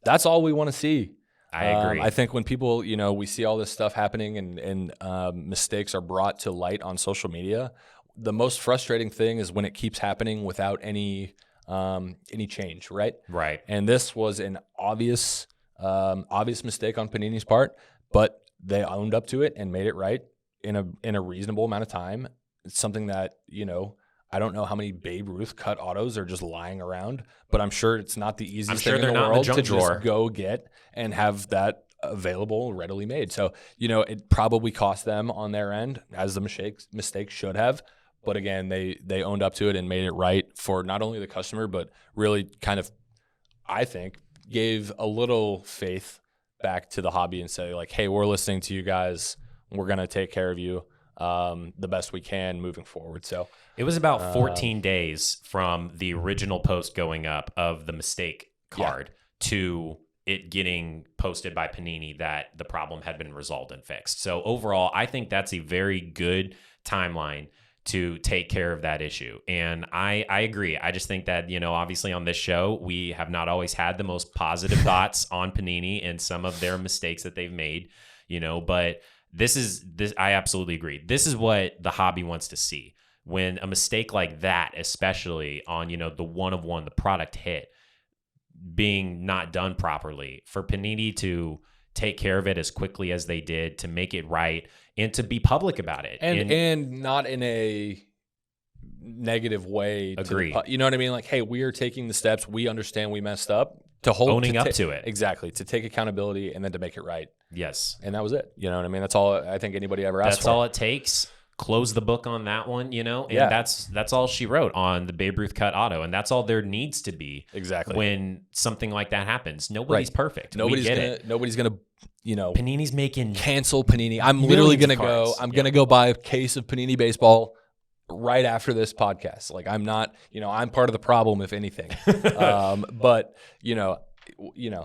Speaker 1: That's all we want to see.
Speaker 3: I agree.
Speaker 1: I think when people, we see all this stuff happening and mistakes are brought to light on social media, the most frustrating thing is when it keeps happening without any change, right?
Speaker 3: Right.
Speaker 1: And this was an obvious mistake on Panini's part, but they owned up to it and made it right in a reasonable amount of time. It's something that, I don't know how many Babe Ruth cut autos are just lying around, but I'm sure it's not the easiest thing in the world to just go get and have that available, readily made. So, it probably cost them on their end, as the mistake should have. But again, they owned up to it and made it right for not only the customer, but really kind of, I think, gave a little faith back to the hobby and say, like, hey, we're listening to you guys. We're going to take care of you the best we can moving forward. So
Speaker 3: it was about 14 days from the original post going up of the mistake card to it getting posted by Panini that the problem had been resolved and fixed. So overall, I think that's a very good timeline to take care of that issue. And I agree. I just think that, obviously on this show, we have not always had the most positive thoughts on Panini and some of their mistakes that they've made, but this I absolutely agree. This is what the hobby wants to see. When a mistake like that, especially on, the one-of-one, the product hit, being not done properly, for Panini to take care of it as quickly as they did, to make it right, and to be public about it.
Speaker 1: And not in a negative way.
Speaker 3: Agree.
Speaker 1: You know what I mean? Like, hey, we are taking the steps. We understand we messed up.
Speaker 3: Owning up to it.
Speaker 1: Exactly. To take accountability and then to make it right.
Speaker 3: Yes.
Speaker 1: And that was it. You know what I mean? That's all I think anybody ever asked for.
Speaker 3: That's all it takes. Close the book on that one, and that's all she wrote on the Babe Ruth cut auto, and that's all there needs to be.
Speaker 1: Exactly.
Speaker 3: When something like that happens, nobody's perfect.
Speaker 1: Nobody's gonna
Speaker 3: Panini's making
Speaker 1: cancel Panini. I'm literally gonna go. I'm gonna go buy a case of Panini baseball right after this podcast. Like, I'm not. I'm part of the problem, if anything. But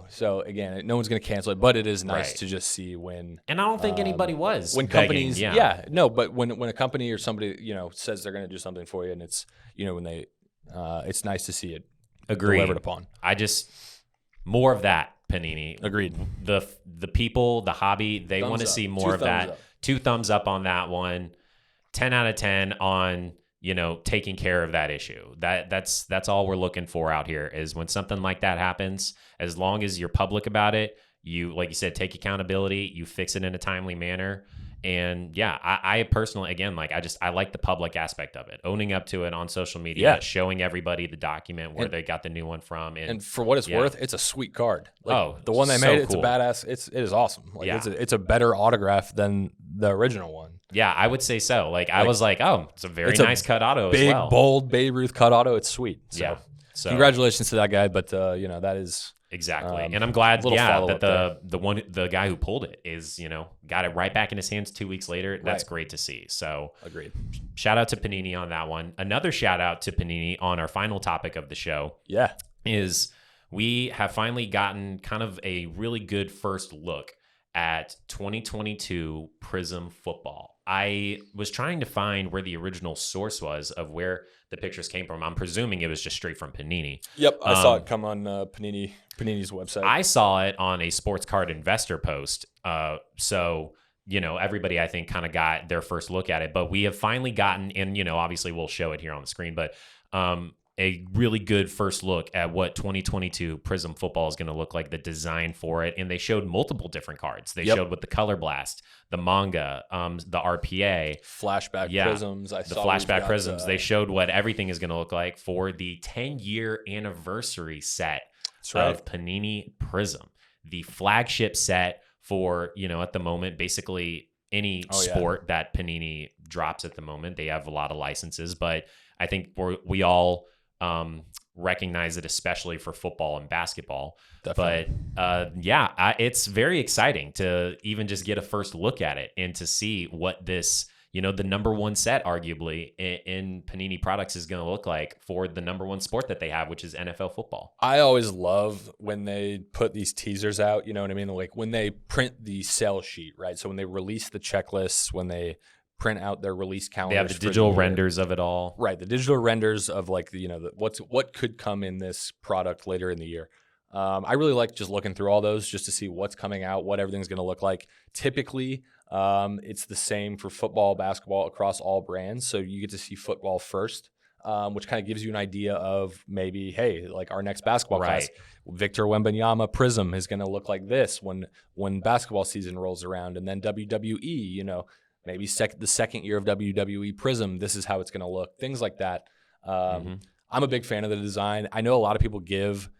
Speaker 1: so again, no one's going to cancel it, but it is nice to just see when.
Speaker 3: And I don't think anybody was.
Speaker 1: When
Speaker 3: begging,
Speaker 1: companies, but when a company or somebody, says they're going to do something for you, and it's, when they, it's nice to see it delivered upon.
Speaker 3: More of that, Panini.
Speaker 1: Agreed.
Speaker 3: The people, the hobby, they want to see more of that.
Speaker 1: Up.
Speaker 3: 2 thumbs up on that one. 10 out of 10 on, taking care of that issue. That's all we're looking for out here, is when something like that happens, as long as you're public about it, you, like you said, take accountability, you fix it in a timely manner. And I personally, again, I like the public aspect of it, owning up to it on social media, showing everybody the document where they got the new one from.
Speaker 1: And for what it's worth, it's a sweet card. The one they
Speaker 3: so
Speaker 1: made, it's
Speaker 3: cool.
Speaker 1: a badass. It is awesome. It's a better autograph than the original one.
Speaker 3: Yeah, I would say so. I was like, oh, it's a very nice cut auto
Speaker 1: big,
Speaker 3: as well.
Speaker 1: Big, bold Babe Ruth cut auto. It's sweet. So,
Speaker 3: so
Speaker 1: congratulations to that guy. But, that is...
Speaker 3: Exactly. And I'm glad, that the guy who pulled it is, got it right back in his hands 2 weeks later. That's great to see. So
Speaker 1: agreed.
Speaker 3: Shout out to Panini on that one. Another shout out to Panini on our final topic of the show.
Speaker 1: Yeah.
Speaker 3: Is we have finally gotten kind of a really good first look at 2022 Prizm Football. I was trying to find where the original source was of where the pictures came from. I'm presuming it was just straight from Panini.
Speaker 1: Yep, I saw it come on Panini's website.
Speaker 3: I saw it on a Sports Card Investor post. So, everybody, I think, kind of got their first look at it. But we have finally gotten, and, obviously we'll show it here on the screen, but a really good first look at what 2022 Prizm Football is going to look like, the design for it. And they showed multiple different cards. They showed with the Color Blast, the manga, the RPA.
Speaker 1: Flashback Prisms.
Speaker 3: The Flashback Prisms. They showed what everything is going to look like for the 10-year anniversary set of Panini Prizm. The flagship set for, at the moment, basically any sport that Panini drops at the moment. They have a lot of licenses, but I think we all recognize it, especially for football and basketball. Definitely. But it's very exciting to even just get a first look at it and to see what this the number one set, arguably, in Panini products is going to look like for the number one sport that they have, which is NFL football.
Speaker 1: I always love when they put these teasers out, you know what I mean? Like when they print the sell sheet, right? So when they release the checklists, when they print out their release calendars.
Speaker 3: They have the digital renders of it all.
Speaker 1: Right, the digital renders of like what could come in this product later in the year. I really like just looking through all those just to see what's coming out, what everything's going to look like. Typically, it's the same for football, basketball across all brands. So you get to see football first, which kind of gives you an idea of maybe, hey, like our next basketball class, Victor Wembanyama Prizm is going to look like this when basketball season rolls around, and then WWE, maybe the second year of WWE Prizm, this is how it's going to look. Things like that. I'm a big fan of the design. I know a lot of people give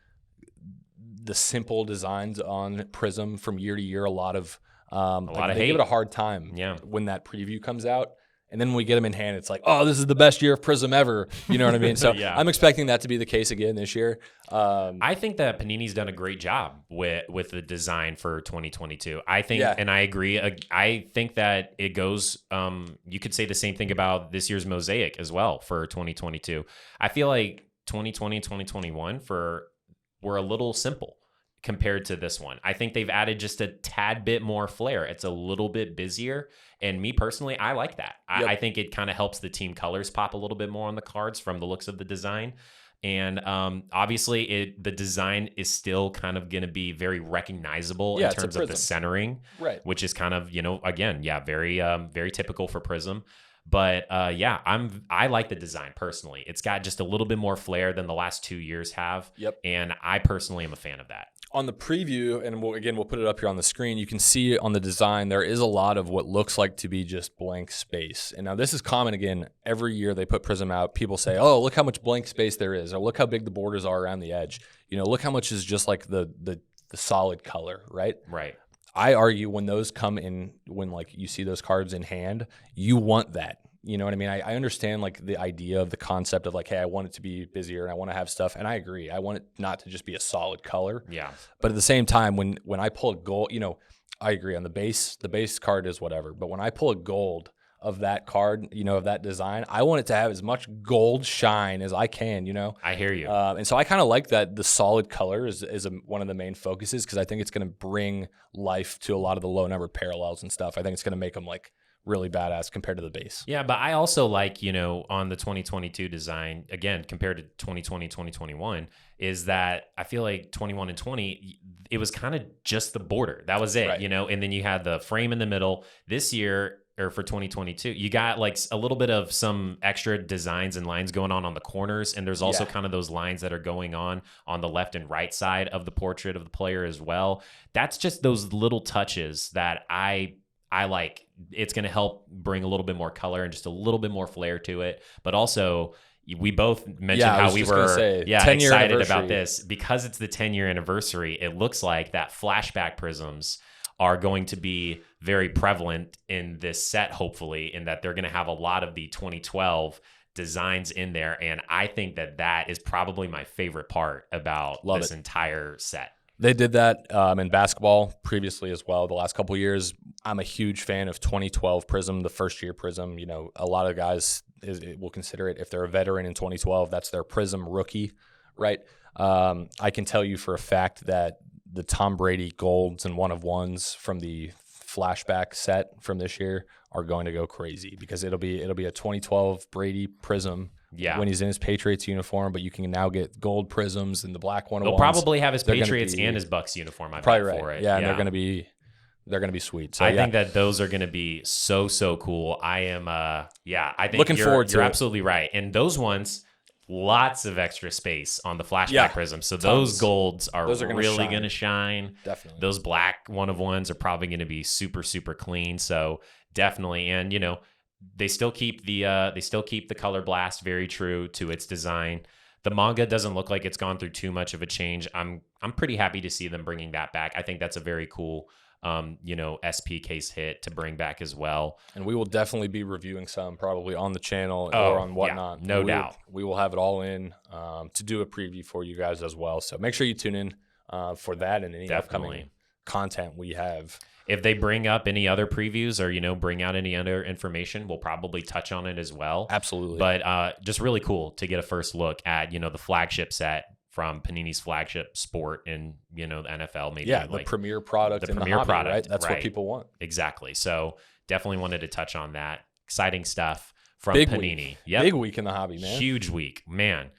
Speaker 1: the simple designs on Prizm from year to year a lot of hate. Give it a hard time when that preview comes out. And then when we get them in hand, it's like, oh, this is the best year of Prizm ever. You know what I mean? So I'm expecting that to be the case again this year.
Speaker 3: I think that Panini's done a great job with the design for 2022. I think, and I agree. I think that it goes, you could say the same thing about this year's Mosaic as well for 2022. I feel like 2020 and 2021 were a little simple compared to this one. I think they've added just a tad bit more flair. It's a little bit busier. And me personally, I like that. I think it kind of helps the team colors pop a little bit more on the cards from the looks of the design. And obviously, the design is still kind of going to be very recognizable in terms of the centering,
Speaker 1: right?
Speaker 3: Which is kind of, again, very typical for Prizm. But I like the design personally. It's got just a little bit more flair than the last 2 years have.
Speaker 1: Yep.
Speaker 3: And I personally am a fan of that.
Speaker 1: On the preview, and we'll put it up here on the screen, you can see on the design, there is a lot of what looks like to be just blank space. And now this is common again. Every year they put Prizm out, people say, oh, look how much blank space there is, or look how big the borders are around the edge. Look how much is just like the solid color, right?
Speaker 3: Right.
Speaker 1: I argue when those come in, when like you see those cards in hand, you want that. You know what I mean? I understand like the idea of the concept of like, hey, I want it to be busier and I want to have stuff. And I agree. I want it not to just be a solid color.
Speaker 3: Yeah.
Speaker 1: But at the same time, when I pull a gold, I agree on the base card is whatever. But when I pull a gold of that card, of that design, I want it to have as much gold shine as I can,
Speaker 3: I hear you.
Speaker 1: And so I kind of like that the solid color is one of the main focuses, because I think it's going to bring life to a lot of the low numbered parallels and stuff. I think it's going to make them like really badass compared to the base.
Speaker 3: Yeah, but I also like, on the 2022 design, again, compared to 2020, 2021, is that I feel like 21 and 20, it was kind of just the border. That was it,
Speaker 1: right.
Speaker 3: And then you had the frame in the middle. This year, or for 2022, you got like a little bit of some extra designs and lines going on the corners. And there's also kind of those lines that are going on the left and right side of the portrait of the player as well. That's just those little touches that I like. It's going to help bring a little bit more color and just a little bit more flair to it. But also, we both mentioned how we were excited about this because it's the 10-year anniversary. It looks like that flashback Prizms are going to be very prevalent in this set, hopefully, in that they're going to have a lot of the 2012 designs in there. And I think that is probably my favorite part about this entire set.
Speaker 1: They did that in basketball previously as well. The last couple of years, I'm a huge fan of 2012 Prizm, the first year Prizm. A lot of guys will consider it, if they're a veteran in 2012, that's their Prizm rookie, right? I can tell you for a fact that the Tom Brady golds and one of ones from the flashback set from this year are going to go crazy, because it'll be a 2012 Brady Prizm.
Speaker 3: Yeah,
Speaker 1: when he's in his Patriots uniform, but you can now get gold Prizms and the black one.
Speaker 3: They'll probably have his Patriots and his Bucks uniform. I bet for it.
Speaker 1: Yeah, and they're gonna be sweet. So
Speaker 3: I think that those are gonna be so cool. I am I think
Speaker 1: looking forward to
Speaker 3: you're
Speaker 1: it.
Speaker 3: Absolutely right. And those ones, lots of extra space on the flashback Prizm. So those golds are really gonna shine.
Speaker 1: Definitely.
Speaker 3: Those black one of ones are probably gonna be super clean. So definitely, and they still keep the color blast very true to its design. The manga doesn't look like it's gone through too much of a change. I'm pretty happy to see them bringing that back. I think that's a very cool SP case hit to bring back as well.
Speaker 1: And we will definitely be reviewing some probably on the channel or on Whatnot.
Speaker 3: Yeah, no doubt.
Speaker 1: We will have it all in to do a preview for you guys as well. So make sure you tune in for that and any upcoming content we have.
Speaker 3: If they bring up any other previews or, bring out any other information, we'll probably touch on it as well.
Speaker 1: Absolutely.
Speaker 3: But just really cool to get a first look at, the flagship set from Panini's flagship sport in, the NFL. Maybe
Speaker 1: the premier product in the hobby, right? That's what people want.
Speaker 3: Exactly. So definitely wanted to touch on that. Exciting stuff from
Speaker 1: Big
Speaker 3: Panini.
Speaker 1: Week.
Speaker 3: Yep.
Speaker 1: Big week in the hobby, man.
Speaker 3: Huge week, man.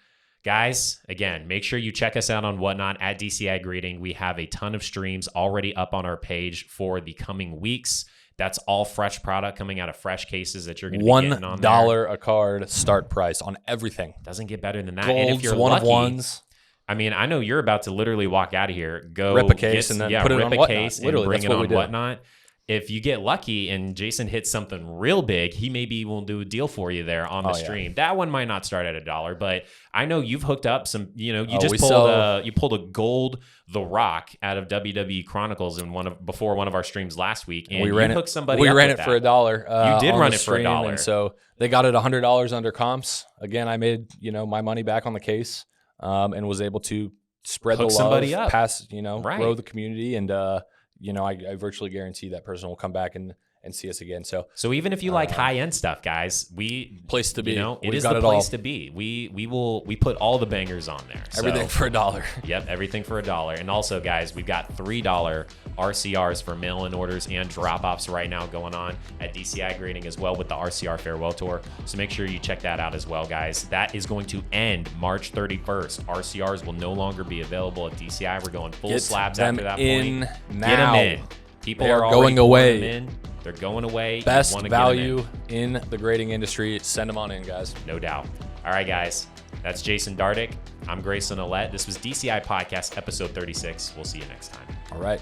Speaker 3: Guys, again, make sure you check us out on Whatnot at DCI Grading. We have a ton of streams already up on our page for the coming weeks. That's all fresh product coming out of fresh cases that you're going to be getting on there.
Speaker 1: $1 a card start price on everything.
Speaker 3: Doesn't get better than that.
Speaker 1: Golds,
Speaker 3: and if you're
Speaker 1: one
Speaker 3: lucky,
Speaker 1: of ones.
Speaker 3: I mean, I know you're about to literally walk out of here, go
Speaker 1: rip a case and then put it
Speaker 3: rip
Speaker 1: on
Speaker 3: a
Speaker 1: Whatnot.
Speaker 3: case
Speaker 1: Literally,
Speaker 3: and bring
Speaker 1: that's
Speaker 3: it
Speaker 1: what we
Speaker 3: on
Speaker 1: do.
Speaker 3: Whatnot. If you get lucky and Jason hits something real big, he maybe will do a deal for you there on the stream. That one might not start at $1, but I know you've hooked up some. You pulled a gold The Rock out of WWE Chronicles in before one of our streams last week, and
Speaker 1: we ran
Speaker 3: hooked somebody.
Speaker 1: We
Speaker 3: up
Speaker 1: ran
Speaker 3: with
Speaker 1: it
Speaker 3: that.
Speaker 1: for $1.
Speaker 3: You did
Speaker 1: on
Speaker 3: run
Speaker 1: the
Speaker 3: it for
Speaker 1: stream,
Speaker 3: $1,
Speaker 1: and so they got it $100 under comps. Again, I made my money back on the case, and was able to spread
Speaker 3: Hook
Speaker 1: the love,
Speaker 3: somebody up.
Speaker 1: pass
Speaker 3: Right.
Speaker 1: grow the community, and I virtually guarantee that person will come back and see us again. So
Speaker 3: even if you like high end stuff, guys,
Speaker 1: place to be.
Speaker 3: It is the place to be. We put all the bangers on there.
Speaker 1: Everything for $1.
Speaker 3: Yep, everything for $1. And also, guys, we've got $3 RCRs for mail-in orders and drop-offs right now going on at DCI Grading as well with the RCR Farewell Tour. So make sure you check that out as well, guys. That is going to end March 31st. RCRs will no longer be available at DCI. We're going full slabs after that point.
Speaker 1: Now.
Speaker 3: Get them in. People
Speaker 1: They
Speaker 3: are
Speaker 1: are
Speaker 3: already
Speaker 1: going away.
Speaker 3: them in. They're going away.
Speaker 1: Best
Speaker 3: You wanna get 'em
Speaker 1: value in the grading industry. Send them on in, guys.
Speaker 3: No doubt. All right, guys. That's Jason Dardick. I'm Grayson Ouellette. This was DCI Podcast, episode 36. We'll see you next time.
Speaker 1: All right.